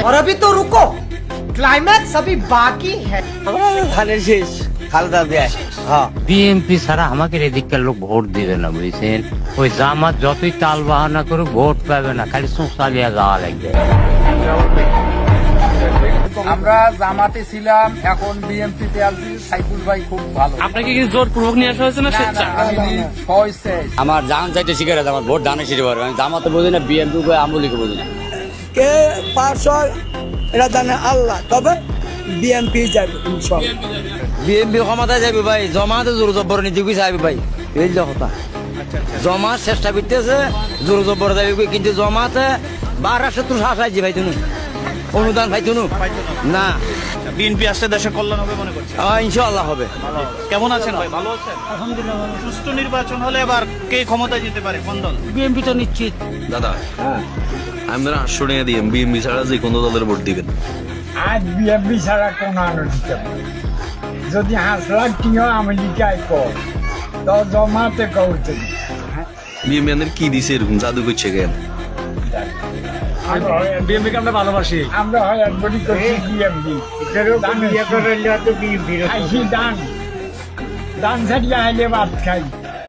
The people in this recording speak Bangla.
और अभी तो रुको, क्लाइमैक्स अभी बाकी है। ধানের শেষ খালদা দেয়। হ্যাঁ, বিএনপি ছাড়া আমাকে এদিককার লোক ভোট দিবে না, বুঝছেন? ওই জামাত যতই তাল বাহানা করে ভোট পাবে না, খালি চালিয়ে যাওয়া লাগবে। আমরা জামাতে ছিলাম, এখন বিএনপি তে আছি। সাইফুল ভাই খুব ভালো। আপনাকে কি জোরপূর্বক নিয়ে আসা হয়েছে না স্বেচ্ছা? আমার জান চাইতে শিখে আমার ভোট ধানে শিখে পারবে। আমি জামাতে বুঝি না, বিএনপি আমলিকে বুঝি না। কে পাস হয় এটা জানে আল্লাহ, তবে বিএনপি যাবে ইনশাআল্লাহ। বিএনপি ক্ষমতায় যাবে ভাই, জমাতে জোর জব্বর নীতি চাইবে ভাই, এই যে কথা। জমা চেষ্টা করতেছে জোর জব্বর যাবে, কিন্তু জমাতে 1270 শাসাইছি ভাই, তুমি অনুদান ভাই তুমি না। বিএনপি আসলে দেশের কল্যাণ হবে মনে করছে? ইনশাআল্লাহ হবে। কেমন আছেন ভাই? ভালো আছেন? আলহামদুলিল্লাহ। সুষ্ঠু নির্বাচন হলে এবার কে ক্ষমতায় যেতে পারে, কোন দল? বিএনপি তো নিশ্চিত। দাদা, আমরা 800 টাকা দিয়ে বিএমপি ছাড়া যে কোনো দলের ভোট দিবেন? আজ বিএনপি ছাড়া কোন আলোচিত যদি 5 লাখ টিও আমেরিকায় কর তো জমাতে করতে বিএমপি আমাদের কি দিছে এরকম জাদু করছে কেন? বিএনপি কে আমরা ভালোবাসি। আমরা হয় একবারই করছি বিএনপি দান দান ছাড়িয়ে আইলে ভাত খাই।